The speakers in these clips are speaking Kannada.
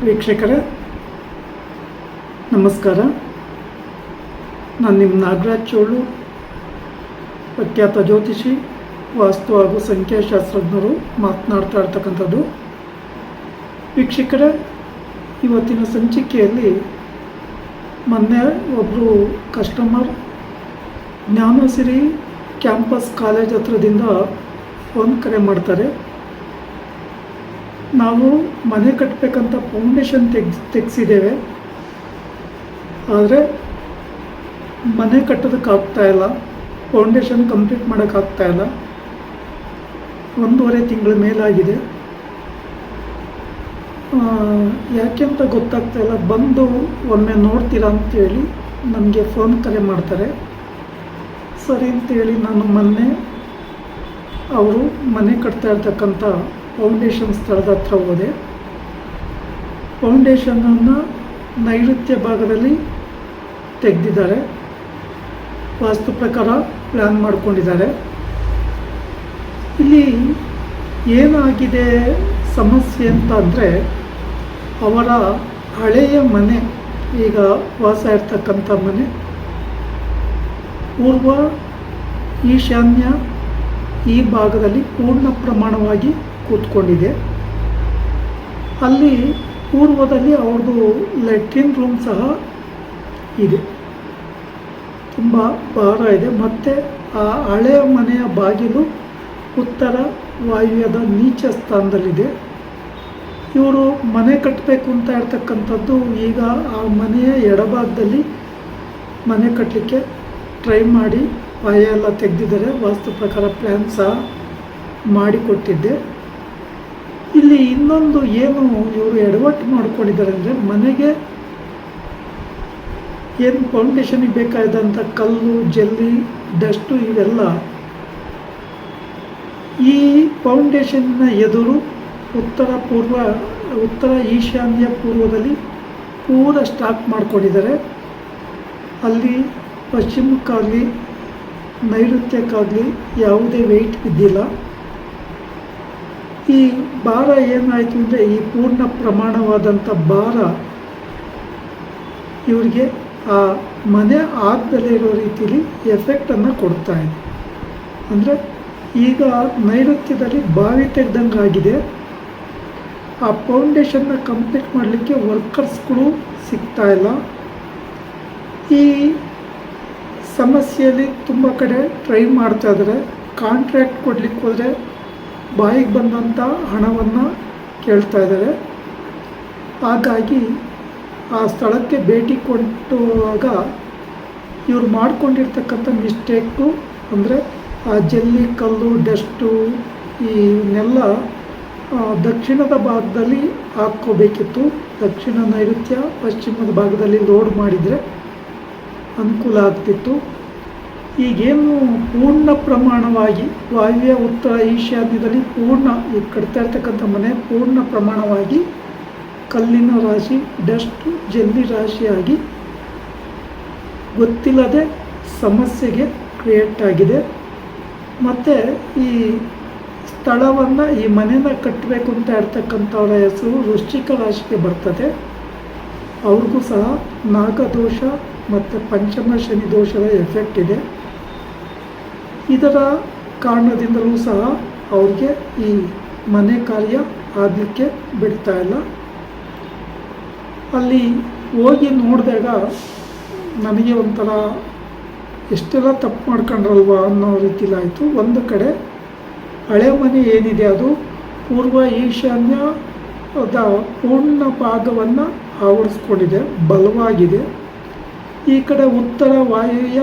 ವೀಕ್ಷಕರೇ ನಮಸ್ಕಾರ. ನಾನು ನಿಮ್ಮ ನಾಗರಾಜ್ ಚೋಳು, ಪ್ರಖ್ಯಾತ ಜ್ಯೋತಿಷಿ, ವಾಸ್ತು ಹಾಗೂ ಸಂಖ್ಯಾಶಾಸ್ತ್ರಜ್ಞರು ಮಾತನಾಡ್ತಾ ಇರ್ತಕ್ಕಂಥದ್ದು. ವೀಕ್ಷಕರೇ, ಇವತ್ತಿನ ಸಂಚಿಕೆಯಲ್ಲಿ ಮೊನ್ನೆ ಒಬ್ಬರು customer Jnanasiri campus college ಹತ್ರದಿಂದ phone ಕರೆ ಮಾಡ್ತಾರೆ. ನಾವು ಮನೆ ಕಟ್ಟಬೇಕಂತ ಫೌಂಡೇಶನ್ ತೆಗೆಸಿದ್ದೇವೆ, ಆದರೆ ಮನೆ ಕಟ್ಟೋದಕ್ಕಾಗ್ತಾಯಿಲ್ಲ, ಫೌಂಡೇಶನ್ ಕಂಪ್ಲೀಟ್ ಮಾಡೋಕ್ಕಾಗ್ತಾಯಿಲ್ಲ. 1.5 ತಿಂಗಳ ಮೇಲಾಗಿದೆ. ಯಾಕೆ ಅಂತ ಗೊತ್ತಾಗ್ತಾಯಿಲ್ಲ. ಬಂದು ಒಮ್ಮೆ ನೋಡ್ತೀರಾ ಅಂತೇಳಿ ನನಗೆ ಫೋನ್ ಕರೆ ಮಾಡ್ತಾರೆ. ಸರಿ ಅಂತೇಳಿ ನಾನು ಮೊನ್ನೆ ಅವರು ಮನೆ ಕಟ್ತಾ ಇರ್ತಕ್ಕಂಥ ಫೌಂಡೇಶನ್ ಸ್ಥಳದ ಹತ್ರ ಹೋದೆ. ಫೌಂಡೇಶನನ್ನು ನೈಋತ್ಯ ಭಾಗದಲ್ಲಿ ತೆಗೆದಿದ್ದಾರೆ. ವಾಸ್ತು ಪ್ರಕಾರ ಪ್ಲ್ಯಾನ್ ಮಾಡ್ಕೊಂಡಿದ್ದಾರೆ. ಇಲ್ಲಿ ಏನಾಗಿದೆ ಸಮಸ್ಯೆ ಅಂತ ಅಂದರೆ, ಅವರ ಹಳೆಯ ಮನೆ, ಈಗ ವಾಸ ಇರ್ತಕ್ಕಂಥ ಮನೆ ಪೂರ್ವ ಈಶಾನ್ಯ ಈ ಭಾಗದಲ್ಲಿ ಪೂರ್ಣ ಪ್ರಮಾಣವಾಗಿ ಕೂತ್ಕೊಂಡಿದೆ. ಅಲ್ಲಿ ಪೂರ್ವದಲ್ಲಿ ಅವ್ರದ್ದು ಲ್ಯಾಟ್ರಿನ್ ರೂಮ್ ಸಹ ಇದೆ, ತುಂಬ ಭಾರ ಇದೆ. ಮತ್ತು ಆ ಹಳೆಯ ಮನೆಯ ಬಾಗಿಲು ಉತ್ತರ ವಾಯುವ್ಯದ ನೀಚ ಸ್ಥಾನದಲ್ಲಿದೆ. ಇವರು ಮನೆ ಕಟ್ಟಬೇಕು ಅಂತ ಇರ್ತಕ್ಕಂಥದ್ದು, ಈಗ ಆ ಮನೆಯ ಎಡಭಾಗದಲ್ಲಿ ಮನೆ ಕಟ್ಟಲಿಕ್ಕೆ ಟ್ರೈ ಮಾಡಿ ಪಾಯ ಎಲ್ಲ ತೆಗೆದಿದ್ದಾರೆ. ವಾಸ್ತು ಪ್ರಕಾರ ಪ್ಲ್ಯಾನ್ ಸಹ ಮಾಡಿಕೊಟ್ಟಿದ್ದೆ. ಇಲ್ಲಿ ಇನ್ನೊಂದು ಏನು ಇವರು ಎಡವಟ್ಟು ಮಾಡ್ಕೊಂಡಿದ್ದಾರೆ ಅಂದರೆ, ಮನೆಗೆ ಏನು ಫೌಂಡೇಶನಿಗೆ ಬೇಕಾದಂಥ ಕಲ್ಲು, ಜಲ್ಲಿ, ಡಸ್ಟು ಇವೆಲ್ಲ ಈ ಫೌಂಡೇಶನ್ನ ಎದುರು ಉತ್ತರ ಈಶಾನ್ಯ ಪೂರ್ವದಲ್ಲಿ ಪೂರ ಸ್ಟಾಕ್ ಮಾಡ್ಕೊಂಡಿದ್ದಾರೆ. ಅಲ್ಲಿ ಪಶ್ಚಿಮಕ್ಕಾಗಲಿ ನೈಋತ್ಯಕ್ಕಾಗಲಿ ಯಾವುದೇ ವೆಯ್ಟ್ ಬಿದ್ದಿಲ್ಲ. ಈ ಭಾರ ಏನಾಯಿತು ಅಂದರೆ, ಈ ಪೂರ್ಣ ಪ್ರಮಾಣವಾದಂಥ ಭಾರ ಇವರಿಗೆ ಆ ಮನೆ ಆಗದಲ್ಲೇ ಇರೋ ರೀತಿಯಲ್ಲಿ ಎಫೆಕ್ಟನ್ನು ಕೊಡ್ತಾ ಇದೆ. ಅಂದರೆ ಈಗ ನೈಋತ್ಯದಲ್ಲಿ ಬಾವಿ ತೆಗೆದಂಗೆ ಆಗಿದೆ. ಆ ಫೌಂಡೇಶನ್ನ ಕಂಪ್ಲೀಟ್ ಮಾಡಲಿಕ್ಕೆ ವರ್ಕರ್ಸ್ಗಳು ಸಿಗ್ತಾಯಿಲ್ಲ. ಈ ಸಮಸ್ಯೆಯಲ್ಲಿ ತುಂಬ ಕಡೆ ಟ್ರೈ ಮಾಡ್ತಾ ಇದ್ದಾರೆ. ಕಾಂಟ್ರ್ಯಾಕ್ಟ್ ಕೊಡಲಿಕ್ಕೆ ಹೋದರೆ ಬಾಯಿಗೆ ಬಂದಂಥ ಹಣವನ್ನು ಕೇಳ್ತಾ ಇದ್ದಾರೆ. ಹಾಗಾಗಿ ಆ ಸ್ಥಳಕ್ಕೆ ಭೇಟಿ ಕೊಟ್ಟುವಾಗ ಇವರು ಮಾಡ್ಕೊಂಡಿರ್ತಕ್ಕಂಥ ಮಿಸ್ಟೇಕು ಅಂದರೆ, ಆ ಜಲ್ಲಿ, ಕಲ್ಲು, ಡಸ್ಟು ಇವನ್ನೆಲ್ಲ ದಕ್ಷಿಣದ ಭಾಗದಲ್ಲಿ ಹಾಕ್ಕೋಬೇಕಿತ್ತು. ದಕ್ಷಿಣ, ನೈಋತ್ಯ, ಪಶ್ಚಿಮದ ಭಾಗದಲ್ಲಿ ಲೋಡ್ ಮಾಡಿದರೆ ಅನುಕೂಲ ಆಗ್ತಿತ್ತು. ಈಗೇನು ಪೂರ್ಣ ಪ್ರಮಾಣವಾಗಿ ವಾಯುವ್ಯ ಉತ್ತರ ಈಶಾನ್ಯದಲ್ಲಿ ಈಗ ಕಟ್ತಾ ಇರ್ತಕ್ಕಂಥ ಮನೆ ಪೂರ್ಣ ಪ್ರಮಾಣವಾಗಿ ಕಲ್ಲಿನ ರಾಶಿ, ಡಸ್ಟು, ಜಲ್ಲಿ ರಾಶಿಯಾಗಿ ಗೊತ್ತಿಲ್ಲದೆ ಸಮಸ್ಯೆಗೆ ಕ್ರಿಯೇಟ್ ಆಗಿದೆ. ಮತ್ತು ಈ ಸ್ಥಳವನ್ನು, ಈ ಮನೆನ ಕಟ್ಟಬೇಕು ಅಂತ ಇರ್ತಕ್ಕಂಥವ್ರ ಹೆಸರು ವೃಶ್ಚಿಕ ರಾಶಿಗೆ ಬರ್ತದೆ. ಅವ್ರಿಗೂ ಸಹ ನಾಗದೋಷ ಮತ್ತು ಪಂಚಮ ಶನಿ ದೋಷದ ಎಫೆಕ್ಟ್ ಇದೆ. ಇದರ ಕಾರಣದಿಂದಲೂ ಸಹ ಅವ್ರಿಗೆ ಈ ಮನೆ ಕಾರ್ಯ ಆಗಲಿಕ್ಕೆ ಬಿಡ್ತಾ ಇಲ್ಲ. ಅಲ್ಲಿ ಹೋಗಿ ನೋಡಿದಾಗ ನನಗೆ ಒಂಥರ ಎಷ್ಟೆಲ್ಲ ತಪ್ಪು ಮಾಡ್ಕೊಂಡ್ರಲ್ವ ಅನ್ನೋ ರೀತಿಲಾಯಿತು. ಒಂದು ಕಡೆ ಹಳೆ ಮನೆ ಏನಿದೆ ಅದು ಪೂರ್ವ ಈಶಾನ್ಯದ ಪೂರ್ಣ ಭಾಗವನ್ನು ಆವರಿಸ್ಕೊಂಡಿದೆ, ಬಲವಾಗಿದೆ. ಈ ಕಡೆ ಉತ್ತರ ವಾಯುವ್ಯ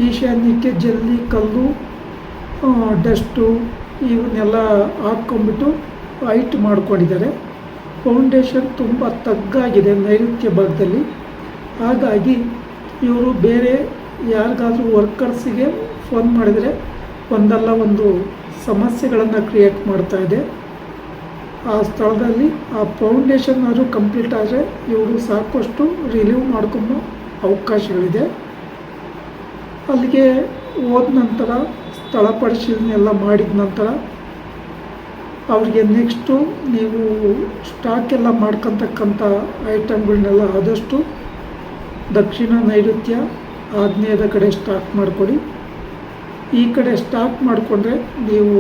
ಈಶಾನ್ಯಕ್ಕೆ ಜಲ್ಲಿ, ಕಲ್ಲು, ಡಸ್ಟು ಇವನ್ನೆಲ್ಲ ಹಾಕ್ಕೊಂಬಿಟ್ಟು ಹೈಟ್ ಮಾಡ್ಕೊಂಡಿದ್ದಾರೆ. ಫೌಂಡೇಶನ್ ತುಂಬ ತಗ್ಗಾಗಿದೆ ನೈಋತ್ಯ ಭಾಗದಲ್ಲಿ. ಹಾಗಾಗಿ ಇವರು ಬೇರೆ ಯಾರಿಗಾದರೂ ವರ್ಕರ್ಸಿಗೆ ಫೋನ್ ಮಾಡಿದರೆ ಒಂದಲ್ಲ ಒಂದು ಸಮಸ್ಯೆಗಳನ್ನು ಕ್ರಿಯೇಟ್ ಮಾಡ್ತಾ ಇದೆ. ಆ ಸ್ಥಳದಲ್ಲಿ ಆ ಫೌಂಡೇಶನ್ ಆದರೂ ಕಂಪ್ಲೀಟ್ ಆದರೆ ಇವರು ಸಾಕಷ್ಟು ರಿಲೀವ್ ಮಾಡ್ಕೊಂಬೋ ಅವಕಾಶಗಳಿದೆ. ಅಲ್ಲಿಗೆ ಹೋದ ನಂತರ ಸ್ಥಳ ಪರಿಶೀಲನೆ ಎಲ್ಲ ಮಾಡಿದ ನಂತರ ಅವ್ರಿಗೆ ನೆಕ್ಸ್ಟು ನೀವು ಸ್ಟಾಕ್ ಎಲ್ಲ ಮಾಡ್ಕೊತಕ್ಕಂಥ ಐಟಮ್ಗಳನ್ನೆಲ್ಲ ಆದಷ್ಟು ದಕ್ಷಿಣ ನೈಋತ್ಯ ಆಗ್ನೇಯದ ಕಡೆ ಸ್ಟಾಕ್ ಮಾಡಿಕೊಡಿ. ಈ ಕಡೆ ಸ್ಟಾಕ್ ಮಾಡಿಕೊಂಡ್ರೆ ನೀವು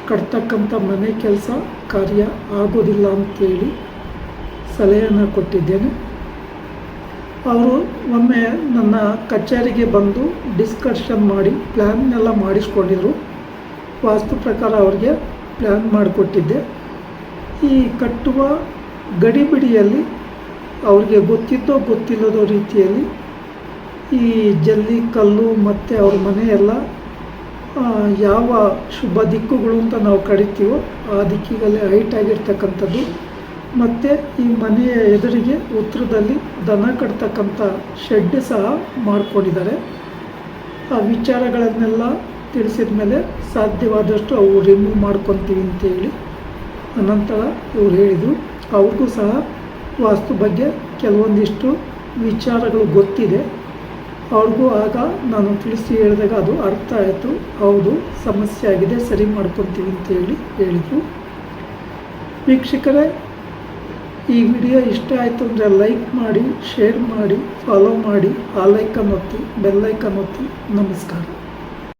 ಕಟ್ತಕ್ಕಂಥ ಮನೆ ಕೆಲಸ ಕಾರ್ಯ ಆಗೋದಿಲ್ಲ ಅಂತೇಳಿ ಸಲಹೆಯನ್ನು ಕೊಟ್ಟಿದ್ದೇನೆ. ಅವರು ಒಮ್ಮೆ ನನ್ನ ಕಚೇರಿಗೆ ಬಂದು ಡಿಸ್ಕಷನ್ ಮಾಡಿ ಪ್ಲ್ಯಾನ್ನೆಲ್ಲ ಮಾಡಿಸ್ಕೊಂಡಿದ್ರು. ವಾಸ್ತು ಪ್ರಕಾರ ಅವ್ರಿಗೆ ಪ್ಲ್ಯಾನ್ ಮಾಡಿಕೊಟ್ಟಿದ್ದೆ. ಈ ಕಟ್ಟುವ ಗಡಿಬಿಡಿಯಲ್ಲಿ ಅವ್ರಿಗೆ ಗೊತ್ತಿದ್ದೋ ಗೊತ್ತಿಲ್ಲದೋ ರೀತಿಯಲ್ಲಿ ಈ ಜಲ್ಲಿ ಕಲ್ಲು ಮತ್ತು ಅವ್ರ ಮನೆಯೆಲ್ಲ ಯಾವ ಶುಭ ದಿಕ್ಕುಗಳು ಅಂತ ನಾವು ಕರಿತೀವೋ ಆ ದಿಕ್ಕಿಗಲ್ಲೇ ಹೈಟ್ ಆಗಿರ್ತಕ್ಕಂಥದ್ದು, ಮತ್ತು ಈ ಮನೆಯ ಎದುರಿಗೆ ಉತ್ತರದಲ್ಲಿ ದನ ಕಟ್ತಕ್ಕಂಥ ಶೆಡ್ ಸಹ ಮಾಡ್ಕೊಂಡಿದ್ದಾರೆ. ಆ ವಿಚಾರಗಳನ್ನೆಲ್ಲ ತಿಳಿಸಿದ ಮೇಲೆ ಸಾಧ್ಯವಾದಷ್ಟು ಅವು ರಿಮೂವ್ ಮಾಡ್ಕೊತೀವಿ ಅಂತೇಳಿ ಅನಂತರ ಇವ್ರು ಹೇಳಿದರು. ಅವ್ರಿಗೂ ಸಹ ವಾಸ್ತು ಬಗ್ಗೆ ಕೆಲವೊಂದಿಷ್ಟು ವಿಚಾರಗಳು ಗೊತ್ತಿದೆ. ಅವ್ರಿಗೂ ಆಗ ನಾನು ತಿಳಿಸಿ ಹೇಳಿದಾಗ ಅದು ಅರ್ಥ ಆಯಿತು. ಹೌದು, ಸಮಸ್ಯೆ ಆಗಿದೆ, ಸರಿ ಮಾಡ್ಕೊತೀವಿ ಅಂತೇಳಿ ಹೇಳಿದರು. ವೀಕ್ಷಕರೇ, ಈ ವಿಡಿಯೋ ಇಷ್ಟ ಆಯಿತು ಅಂದರೆ ಲೈಕ್ ಮಾಡಿ, ಶೇರ್ ಮಾಡಿ, ಫಾಲೋ ಮಾಡಿ, ಆ ಲೈಕನ್ ಒತ್ತಿ, ಬೆಲ್ಲೈಕನ್ ಒತ್ತಿ. ನಮಸ್ಕಾರ.